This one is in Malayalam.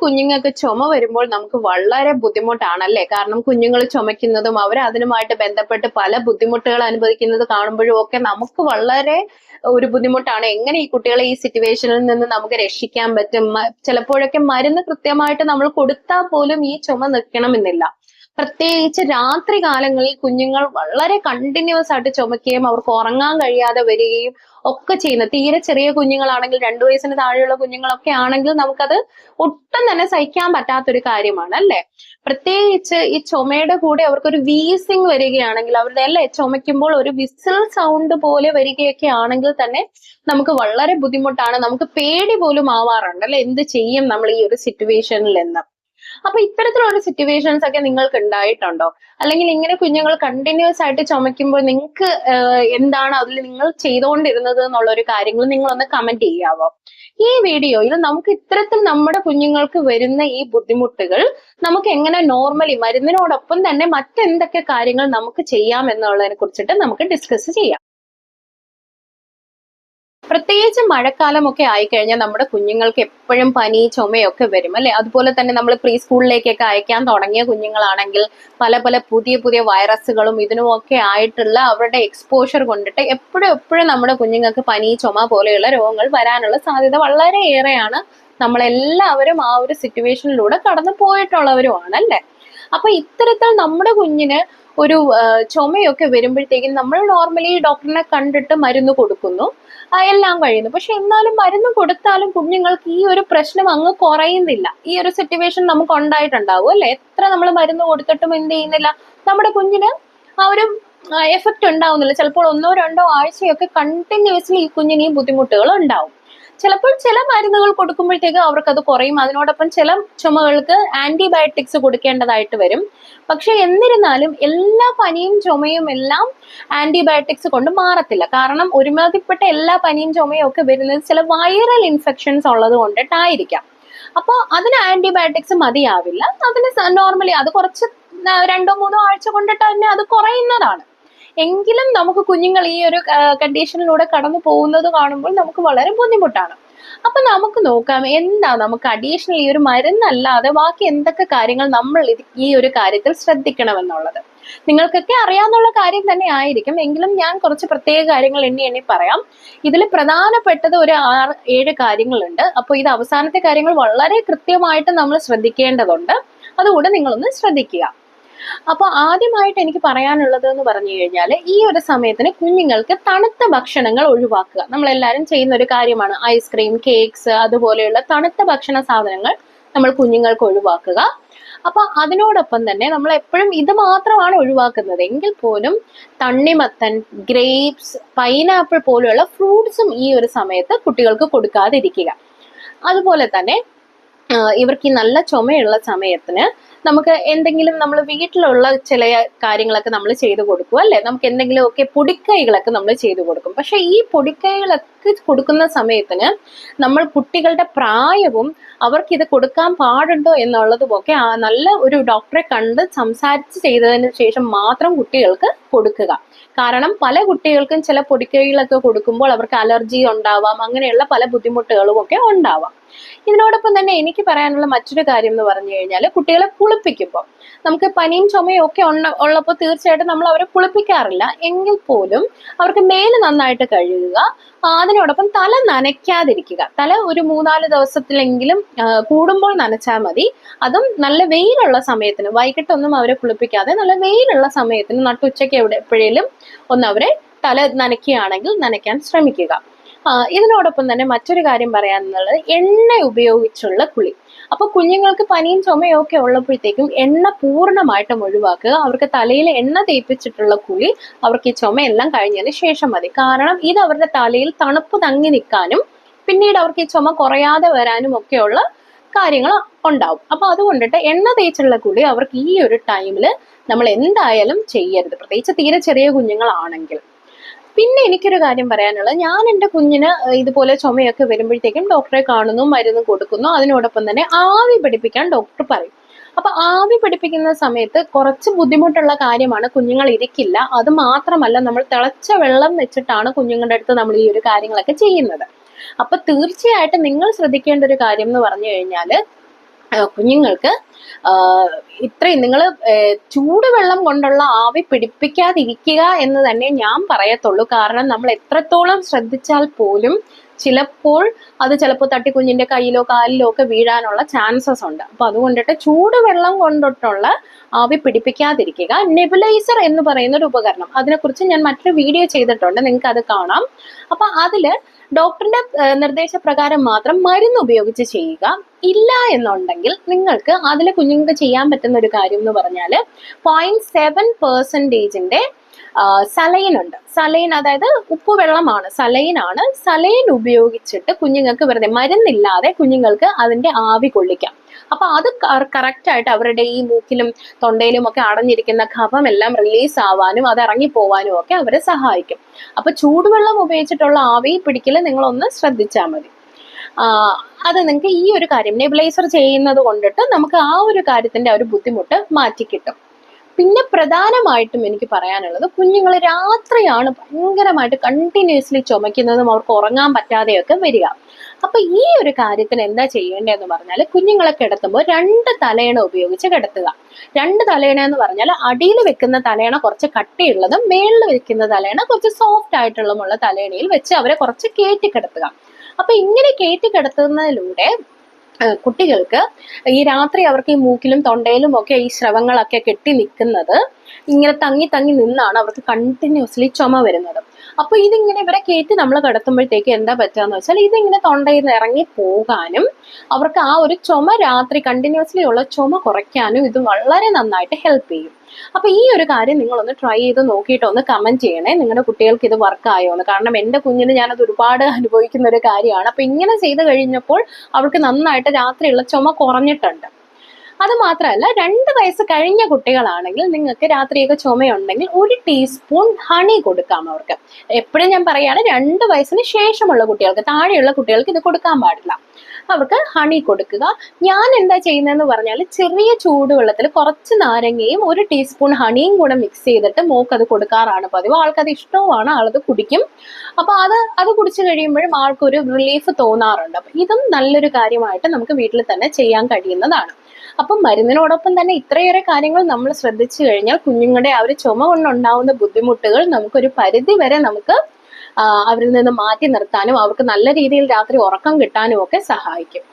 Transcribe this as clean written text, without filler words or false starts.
കുഞ്ഞുങ്ങൾക്ക് ചുമ വരുമ്പോൾ നമുക്ക് വളരെ ബുദ്ധിമുട്ടാണല്ലേ? കാരണം കുഞ്ഞുങ്ങൾ ചുമക്കുന്നതും അവർ അതിനുമായിട്ട് ബന്ധപ്പെട്ട് പല ബുദ്ധിമുട്ടുകൾ അനുഭവിക്കുന്നത് കാണുമ്പോഴും ഒക്കെ നമുക്ക് വളരെ ഒരു ബുദ്ധിമുട്ടാണ്. എങ്ങനെ ഈ കുട്ടികളെ ഈ സിറ്റുവേഷനിൽ നിന്ന് നമുക്ക് രക്ഷിക്കാൻ പറ്റും? ചിലപ്പോഴൊക്കെ മരുന്ന് കൃത്യമായിട്ട് നമ്മൾ കൊടുത്താൽ പോലും ഈ ചുമ നിൽക്കണമെന്നില്ല. പ്രത്യേകിച്ച് രാത്രി കാലങ്ങളിൽ കുഞ്ഞുങ്ങൾ വളരെ കണ്ടിന്യൂസ് ആയിട്ട് ചുമക്കുകയും അവർക്ക് ഉറങ്ങാൻ കഴിയാതെ വരികയും ഒക്കെ ചെയ്യുന്ന തീരെ ചെറിയ കുഞ്ഞുങ്ങളാണെങ്കിൽ 2 വയസ്സിന് താഴെയുള്ള കുഞ്ഞുങ്ങളൊക്കെ ആണെങ്കിൽ നമുക്കത് ഒട്ടും തന്നെ സഹിക്കാൻ പറ്റാത്തൊരു കാര്യമാണ് അല്ലെ? പ്രത്യേകിച്ച് ഈ ചുമയുടെ കൂടെ അവർക്കൊരു വീസിങ് വരികയാണെങ്കിൽ അവരുടെ അല്ലെ ചുമയ്ക്കുമ്പോൾ ഒരു വിസിൽ സൗണ്ട് പോലെ വരികയൊക്കെ ആണെങ്കിൽ തന്നെ നമുക്ക് വളരെ ബുദ്ധിമുട്ടാണ്. നമുക്ക് പേടി പോലും ആവാറുണ്ട് അല്ലെ? എന്ത് ചെയ്യും നമ്മൾ ഈ ഒരു സിറ്റുവേഷനിൽ എന്ന്. അപ്പൊ ഇത്തരത്തിലുള്ള സിറ്റുവേഷൻസ് ഒക്കെ നിങ്ങൾക്ക് ഉണ്ടായിട്ടുണ്ടോ? അല്ലെങ്കിൽ ഇങ്ങനെ കുഞ്ഞുങ്ങൾ കണ്ടിന്യൂസ് ആയിട്ട് ചുമയ്ക്കുമ്പോൾ നിങ്ങൾക്ക് എന്താണ് അതിൽ നിങ്ങൾ ചെയ്തുകൊണ്ടിരുന്നത് എന്നുള്ള ഒരു കാര്യങ്ങൾ നിങ്ങളൊന്ന് കമന്റ് ചെയ്യാവോ? ഈ വീഡിയോയിൽ നമുക്ക് ഇത്തരത്തിൽ നമ്മുടെ കുഞ്ഞുങ്ങൾക്ക് വരുന്ന ഈ ബുദ്ധിമുട്ടുകൾ നമുക്ക് എങ്ങനെ നോർമലി മരുന്നിനോടൊപ്പം തന്നെ മറ്റെന്തൊക്കെ കാര്യങ്ങൾ നമുക്ക് ചെയ്യാം എന്നുള്ളതിനെ കുറിച്ചിട്ട് നമുക്ക് ഡിസ്കസ് ചെയ്യാം. പ്രത്യേകിച്ച് മഴക്കാലമൊക്കെ ആയിക്കഴിഞ്ഞാൽ നമ്മുടെ കുഞ്ഞുങ്ങൾക്ക് എപ്പോഴും പനി ചുമയൊക്കെ വരും അല്ലെ? അതുപോലെ തന്നെ നമ്മൾ പ്രീ സ്കൂളിലേക്കൊക്കെ അയക്കാൻ തുടങ്ങിയ കുഞ്ഞുങ്ങളാണെങ്കിൽ പല പല പുതിയ പുതിയ വൈറസുകളും ഇതിനുമൊക്കെ ആയിട്ടുള്ള അവരുടെ എക്സ്പോഷർ കൊണ്ടിട്ട് എപ്പോഴും നമ്മുടെ കുഞ്ഞുങ്ങൾക്ക് പനി ചുമ പോലെയുള്ള രോഗങ്ങൾ വരാനുള്ള സാധ്യത വളരെ ഏറെയാണ്. നമ്മളെല്ലാവരും ആ ഒരു സിറ്റുവേഷനിലൂടെ കടന്നു പോയിട്ടുള്ളവരുമാണ് അല്ലെ? അപ്പൊ ഇത്തരത്തിൽ നമ്മുടെ കുഞ്ഞിന് ഒരു ചുമയൊക്കെ വരുമ്പോഴത്തേക്കും നമ്മൾ നോർമലി ഡോക്ടറിനെ കണ്ടിട്ട് മരുന്ന് കൊടുക്കുന്നു, എല്ലാം കഴിയുന്നു. പക്ഷെ എന്നാലും മരുന്ന് കൊടുത്താലും കുഞ്ഞുങ്ങൾക്ക് ഈ ഒരു പ്രശ്നം അങ്ങ് കുറയുന്നില്ല. ഈ ഒരു സിറ്റുവേഷൻ നമുക്ക് ഉണ്ടായിട്ടുണ്ടാവും അല്ലെ? എത്ര നമ്മൾ മരുന്ന് കൊടുത്തിട്ടും എന്ത് ചെയ്യുന്നില്ല, നമ്മുടെ കുഞ്ഞിന് ആ ഒരു എഫക്റ്റ് ഉണ്ടാവുന്നില്ല. ചിലപ്പോൾ 1-2 ആഴ്ചയൊക്കെ കണ്ടിന്യൂസ്ലി ഈ കുഞ്ഞിന് ഈ ബുദ്ധിമുട്ടുകൾ ഉണ്ടാവും. ചിലപ്പോൾ ചില മരുന്നുകൾ കൊടുക്കുമ്പോഴത്തേക്ക് അവർക്കത് കുറയും. അതിനോടൊപ്പം ചില ചുമകൾക്ക് ആന്റിബയോട്ടിക്സ് കൊടുക്കേണ്ടതായിട്ട് വരും. പക്ഷെ എന്നിരുന്നാലും എല്ലാ പനിയും ചുമയും എല്ലാം ആന്റിബയോട്ടിക്സ് കൊണ്ട് മാറത്തില്ല. കാരണം ഒരുമാതിരിപ്പെട്ട എല്ലാ പനിയും ചുമയും ഒക്കെ വരുന്നത് ചില വൈറൽ ഇൻഫെക്ഷൻസ് ഉള്ളത് കൊണ്ടിട്ടായിരിക്കാം. അപ്പോൾ അതിന് ആന്റിബയോട്ടിക്സ് മതിയാവില്ല. അതിന് നോർമലി അത് കുറച്ച് 2-3 ആഴ്ച കൊണ്ടിട്ട് തന്നെ അത് കുറയുന്നതാണ്. എങ്കിലും നമുക്ക് കുഞ്ഞുങ്ങൾ ഈ ഒരു കണ്ടീഷനിലൂടെ കടന്നു പോകുന്നത് കാണുമ്പോൾ നമുക്ക് വളരെ ബുദ്ധിമുട്ടാണ്. അപ്പൊ നമുക്ക് നോക്കാം എന്താ നമുക്ക് അഡീഷണൽ ഈ ഒരു മരുന്നല്ലാതെ ബാക്കി എന്തൊക്കെ കാര്യങ്ങൾ നമ്മൾ ഈ ഒരു കാര്യത്തിൽ ശ്രദ്ധിക്കണമെന്നുള്ളത്. നിങ്ങൾക്കൊക്കെ അറിയാവുന്ന കാര്യം തന്നെ ആയിരിക്കും, എങ്കിലും ഞാൻ കുറച്ച് പ്രത്യേക കാര്യങ്ങൾ എണ്ണി പറയാം. ഇതിൽ പ്രധാനപ്പെട്ടത് ഒരു 6-7 കാര്യങ്ങളുണ്ട്. അപ്പോൾ ഇത് അവസാനത്തെ കാര്യങ്ങൾ വളരെ കൃത്യമായിട്ട് നമ്മൾ ശ്രദ്ധിക്കേണ്ടതുണ്ട്. അതുകൂടെ നിങ്ങളൊന്ന് ശ്രദ്ധിക്കുക. അപ്പൊ ആദ്യമായിട്ട് എനിക്ക് പറയാനുള്ളത് എന്ന് പറഞ്ഞു കഴിഞ്ഞാൽ ഈ ഒരു സമയത്തിന് കുഞ്ഞുങ്ങൾക്ക് തണുത്ത ഭക്ഷണങ്ങൾ ഒഴിവാക്കുക. നമ്മളെല്ലാവരും ചെയ്യുന്ന ഒരു കാര്യമാണ്. ഐസ്ക്രീം, കേക്ക്സ് അതുപോലെയുള്ള തണുത്ത ഭക്ഷണ സാധനങ്ങൾ നമ്മൾ കുഞ്ഞുങ്ങൾക്ക് ഒഴിവാക്കുക. അപ്പൊ അതിനോടൊപ്പം തന്നെ നമ്മൾ എപ്പോഴും ഇത് മാത്രമാണ് ഒഴിവാക്കുന്നത് എങ്കിൽ പോലും തണ്ണിമത്തൻ, ഗ്രേപ്സ്, പൈനാപ്പിൾ പോലെയുള്ള ഫ്രൂട്ട്സും ഈ ഒരു സമയത്ത് കുട്ടികൾക്ക് കൊടുക്കാതിരിക്കുക. അതുപോലെ തന്നെ ഇവർക്ക് ഈ നല്ല ചുമയുള്ള സമയത്തിന് നമുക്ക് എന്തെങ്കിലും നമ്മൾ വീട്ടിലുള്ള ചില കാര്യങ്ങളൊക്കെ നമ്മൾ ചെയ്തു കൊടുക്കും അല്ലെ? നമുക്ക് എന്തെങ്കിലുമൊക്കെ പൊടിക്കൈകളൊക്കെ നമ്മൾ ചെയ്തു കൊടുക്കും. പക്ഷെ ഈ പൊടിക്കൈകളൊക്കെ കൊടുക്കുന്ന സമയത്തിന് നമ്മൾ കുട്ടികളുടെ പ്രായവും അവർക്ക് ഇത് കൊടുക്കാൻ പാടുണ്ടോ എന്നുള്ളതുമൊക്കെ നല്ല ഒരു ഡോക്ടറെ കണ്ട് സംസാരിച്ച് ചെയ്തതിന് ശേഷം മാത്രം കുട്ടികൾക്ക് കൊടുക്കുക. കാരണം പല കുട്ടികൾക്കും ചില പൊടിക്കൈകളൊക്കെ കൊടുക്കുമ്പോൾ അവർക്ക് അലർജി ഉണ്ടാവാം, അങ്ങനെയുള്ള പല ബുദ്ധിമുട്ടുകളും ഒക്കെ ഉണ്ടാവാം. ഇതിനോടൊപ്പം തന്നെ എനിക്ക് പറയാനുള്ള മറ്റൊരു കാര്യം എന്ന് പറഞ്ഞു കഴിഞ്ഞാൽ കുട്ടികളെ കുളിപ്പിക്കുമ്പോൾ നമുക്ക് പനിയും ചുമയും ഒക്കെ ഉള്ളപ്പോൾ തീർച്ചയായിട്ടും നമ്മൾ അവരെ കുളിപ്പിക്കാറില്ല. എങ്കിൽ പോലും അവർക്ക് മേല് നന്നായിട്ട് കഴുകുക. അതിനോടൊപ്പം തല നനയ്ക്കാതിരിക്കുക. തല ഒരു 3-4 ദിവസത്തിലെങ്കിലും കൂടുമ്പോൾ നനച്ചാൽ മതി. അതും നല്ല വെയിലുള്ള സമയത്തിന്, വൈകിട്ടൊന്നും അവരെ കുളിപ്പിക്കാതെ നല്ല വെയിലുള്ള സമയത്തിന് നട്ടുച്ചയ്ക്ക് എപ്പോഴേലും ഒന്ന് അവരെ തല നനയ്ക്കുകയാണെങ്കിൽ നനയ്ക്കാൻ ശ്രമിക്കുക. ഇതിനോടൊപ്പം തന്നെ മറ്റൊരു കാര്യം പറയാനുള്ളത് എണ്ണ ഉപയോഗിച്ചുള്ള കുളി. അപ്പൊ കുഞ്ഞുങ്ങൾക്ക് പനിയും ചുമയും ഒക്കെ ഉള്ളപ്പോഴത്തേക്കും എണ്ണ പൂർണ്ണമായിട്ടും ഒഴിവാക്കുക. അവർക്ക് തലയിൽ എണ്ണ തേപ്പിച്ചിട്ടുള്ള കുളി അവർക്ക് ഈ ചുമയെല്ലാം കഴിഞ്ഞതിന് ശേഷം മതി. കാരണം ഇത് അവരുടെ തലയിൽ തണുപ്പ് തങ്ങി നിൽക്കാനും പിന്നീട് അവർക്ക് ഈ ചുമ കുറയാതെ വരാനും ഒക്കെയുള്ള കാര്യങ്ങൾ ഉണ്ടാവും. അപ്പൊ അതുകൊണ്ടിട്ട് എണ്ണ തേച്ചുള്ള കുളി അവർക്ക് ഈ ഒരു ടൈമിൽ നമ്മൾ എന്തായാലും ചെയ്യരുത്, പ്രത്യേകിച്ച് തീരെ ചെറിയ കുഞ്ഞുങ്ങളാണെങ്കിൽ. പിന്നെ എനിക്കൊരു കാര്യം പറയാനുള്ളത്, ഞാൻ എൻ്റെ കുഞ്ഞിന് ഇതുപോലെ ചുമയൊക്കെ വരുമ്പോഴത്തേക്കും ഡോക്ടറെ കാണുന്നു, മരുന്ന് കൊടുക്കുന്നു. അതിനോടൊപ്പം തന്നെ ആവി പിടിപ്പിക്കാൻ ഡോക്ടർ പറയും. അപ്പൊ ആവി പിടിപ്പിക്കുന്ന സമയത്ത് കുറച്ച് ബുദ്ധിമുട്ടുള്ള കാര്യമാണ്, കുഞ്ഞുങ്ങൾ ഇരിക്കില്ല. അത് മാത്രമല്ല നമ്മൾ തിളച്ച വെള്ളം വെച്ചിട്ടാണ് കുഞ്ഞുങ്ങളുടെ അടുത്ത് നമ്മൾ ഈ ഒരു കാര്യങ്ങളൊക്കെ ചെയ്യുന്നത്. അപ്പൊ തീർച്ചയായിട്ടും നിങ്ങൾ ശ്രദ്ധിക്കേണ്ട ഒരു കാര്യം എന്ന് പറഞ്ഞു കഴിഞ്ഞാൽ കുഞ്ഞുങ്ങൾക്ക് ഇത്രയും നിങ്ങൾ ചൂടുവെള്ളം കൊണ്ടുള്ള ആവി പിടിപ്പിക്കാതിരിക്കുക എന്ന് തന്നെ ഞാൻ പറയത്തുള്ളൂ. കാരണം നമ്മൾ എത്രത്തോളം ശ്രദ്ധിച്ചാൽ പോലും ചിലപ്പോൾ അത് ചിലപ്പോൾ തട്ടി കുഞ്ഞിന്റെ കയ്യിലോ കാലിലോ ഒക്കെ വീഴാനുള്ള ചാൻസസ് ഉണ്ട്. അപ്പൊ അതുകൊണ്ടിട്ട് ചൂടുവെള്ളം കൊണ്ടിട്ടുള്ള ആവി പിടിപ്പിക്കാതിരിക്കുക. നെബുലൈസർ എന്ന് പറയുന്ന ഒരു ഉപകരണം, അതിനെക്കുറിച്ച് ഞാൻ മറ്റൊരു വീഡിയോ ചെയ്തിട്ടുണ്ട്, നിങ്ങൾക്ക് അത് കാണാം. അപ്പൊ അതില് ഡോക്ടറിന്റെ നിർദ്ദേശപ്രകാരം മാത്രം മരുന്ന് ഉപയോഗിച്ച് ചെയ്യുക. ഇല്ല എന്നുണ്ടെങ്കിൽ നിങ്ങൾക്ക് അതിൽ കുഞ്ഞുങ്ങൾക്ക് ചെയ്യാൻ പറ്റുന്ന ഒരു കാര്യം എന്ന് പറഞ്ഞാൽ 0.7% സലൈൻ ഉണ്ട്. സലൈൻ അതായത് ഉപ്പുവെള്ളമാണ്, സലൈനാണ്. സലൈൻ ഉപയോഗിച്ചിട്ട് കുഞ്ഞുങ്ങൾക്ക് വെറുതെ മരുന്നില്ലാതെ കുഞ്ഞുങ്ങൾക്ക് അതിന്റെ ആവി കൊള്ളിക്കാം. അപ്പൊ അത് കറക്റ്റ് ആയിട്ട് അവരുടെ ഈ മൂക്കിലും തൊണ്ടയിലും ഒക്കെ അടഞ്ഞിരിക്കുന്ന കഫമെല്ലാം റിലീസ് ആവാനും അത് ഇറങ്ങിപ്പോവാനും ഒക്കെ അവരെ സഹായിക്കും. അപ്പൊ ചൂടുവെള്ളം ഉപയോഗിച്ചിട്ടുള്ള ആവി പിടിക്കൽ നിങ്ങളൊന്ന് ശ്രദ്ധിച്ചാൽ മതി. അത് നിങ്ങൾക്ക് ഈ ഒരു കാര്യം നെബുലൈസർ ചെയ്യുന്നത് കൊണ്ടിട്ട് നമുക്ക് ആ ഒരു കാര്യത്തിന്റെ ഒരു ബുദ്ധിമുട്ട് മാറ്റിക്കിട്ടും. പിന്നെ പ്രധാനമായിട്ടും എനിക്ക് പറയാനുള്ളത്, കുഞ്ഞുങ്ങൾ രാത്രിയാണ് ഭയങ്കരമായിട്ട് കണ്ടിന്യൂസ്ലി ചുമക്കുന്നതും അവർക്ക് ഉറങ്ങാൻ പറ്റാതെയൊക്കെ വരിക. അപ്പൊ ഈ ഒരു കാര്യത്തിന് എന്താ ചെയ്യേണ്ടതെന്ന് പറഞ്ഞാൽ, കുഞ്ഞുങ്ങളെ കിടത്തുമ്പോൾ 2 തലയണ ഉപയോഗിച്ച് കിടത്തുക. 2 തലയണ എന്ന് പറഞ്ഞാൽ അടിയിൽ വെക്കുന്ന തലയണ കുറച്ച് കട്ടിയുള്ളതും മേളിൽ വെക്കുന്ന തലയണ കുറച്ച് സോഫ്റ്റ് ആയിട്ടുള്ളതുമുള്ള തലയണയിൽ വെച്ച് അവരെ കുറച്ച് കയറ്റി കിടത്തുക. അപ്പൊ ഇങ്ങനെ കയറ്റി കിടത്തുന്നതിലൂടെ കുട്ടികൾക്ക് ഈ രാത്രി അവർക്ക് ഈ മൂക്കിലും തൊണ്ടയിലും ഒക്കെ ഈ സ്രവങ്ങളൊക്കെ കെട്ടി നിൽക്കുന്നത് ഇങ്ങനെ തങ്ങി തങ്ങി നിന്നാണ് അവർക്ക് കണ്ടിന്യൂസ്ലി ചുമ വരുന്നത്. അപ്പൊ ഇതിങ്ങനെ ഇവരെ കയറ്റി നമ്മൾ കിടത്തുമ്പോഴത്തേക്ക് എന്താ പറ്റുകയെന്ന് വെച്ചാൽ, ഇതിങ്ങനെ തൊണ്ടയിൽ നിന്ന് ഇറങ്ങി പോകാനും അവർക്ക് ആ ഒരു ചുമ രാത്രി കണ്ടിന്യൂസ്ലി ഉള്ള ചുമ കുറയ്ക്കാനും ഇത് വളരെ നന്നായിട്ട് ഹെൽപ്പ് ചെയ്യും. അപ്പൊ ഈ ഒരു കാര്യം നിങ്ങളൊന്ന് ട്രൈ ചെയ്ത് നോക്കിയിട്ട് ഒന്ന് കമന്റ് ചെയ്യണേ, നിങ്ങളുടെ കുട്ടികൾക്ക് ഇത് വർക്ക് ആയോ എന്ന്. കാരണം എൻ്റെ കുഞ്ഞിന് ഞാനത് ഒരുപാട് അനുഭവിക്കുന്ന ഒരു കാര്യമാണ്. അപ്പൊ ഇങ്ങനെ ചെയ്ത് കഴിഞ്ഞപ്പോൾ അവൾക്ക് നന്നായിട്ട് രാത്രിയുള്ള ചുമ കുറഞ്ഞിട്ടുണ്ട്. അത് മാത്രമല്ല, 2 വയസ്സ് കഴിഞ്ഞ കുട്ടികളാണെങ്കിൽ നിങ്ങൾക്ക് രാത്രിയൊക്കെ ചുമയുണ്ടെങ്കിൽ 1 ടീസ്പൂൺ ഹണി കൊടുക്കാം അവർക്ക്. എപ്പോഴും ഞാൻ പറയാണ്, 2 വയസ്സിന് ശേഷമുള്ള കുട്ടികൾക്ക്, താഴെയുള്ള കുട്ടികൾക്ക് ഇത് കൊടുക്കാൻ പാടില്ല. അവർക്ക് ഹണി കൊടുക്കുക. ഞാൻ എന്താ ചെയ്യുന്നതെന്ന് പറഞ്ഞാൽ, ചെറിയ ചൂടുവെള്ളത്തിൽ കുറച്ച് നാരങ്ങയും 1 ടീസ്പൂൺ ഹണിയും കൂടെ മിക്സ് ചെയ്തിട്ട് മോക്ക് അത് കൊടുക്കാറാണ് പതിവ്. ആൾക്കത് ഇഷ്ടവുമാണ്, ആളത് കുടിക്കും. അപ്പൊ അത് കുടിച്ചു കഴിയുമ്പോഴും ആൾക്കൊരു റിലീഫ് തോന്നാറുണ്ട്. അപ്പൊ ഇതും നല്ലൊരു കാര്യമായിട്ട് നമുക്ക് വീട്ടിൽ തന്നെ ചെയ്യാൻ കഴിയുന്നതാണ്. അപ്പം മരുന്നിനോടൊപ്പം തന്നെ ഇത്രയേറെ കാര്യങ്ങൾ നമ്മൾ ശ്രദ്ധിച്ചു കഴിഞ്ഞാൽ കുഞ്ഞുങ്ങളുടെ ആ ഒരു ചുമ കൊണ്ടുണ്ടാവുന്ന ബുദ്ധിമുട്ടുകൾ നമുക്കൊരു പരിധി വരെ നമുക്ക് അവരിൽ നിന്ന് മാറ്റി നിർത്താനും അവർക്ക് നല്ല രീതിയിൽ രാത്രി ഉറക്കം കിട്ടാനും ഒക്കെ സഹായിക്കും.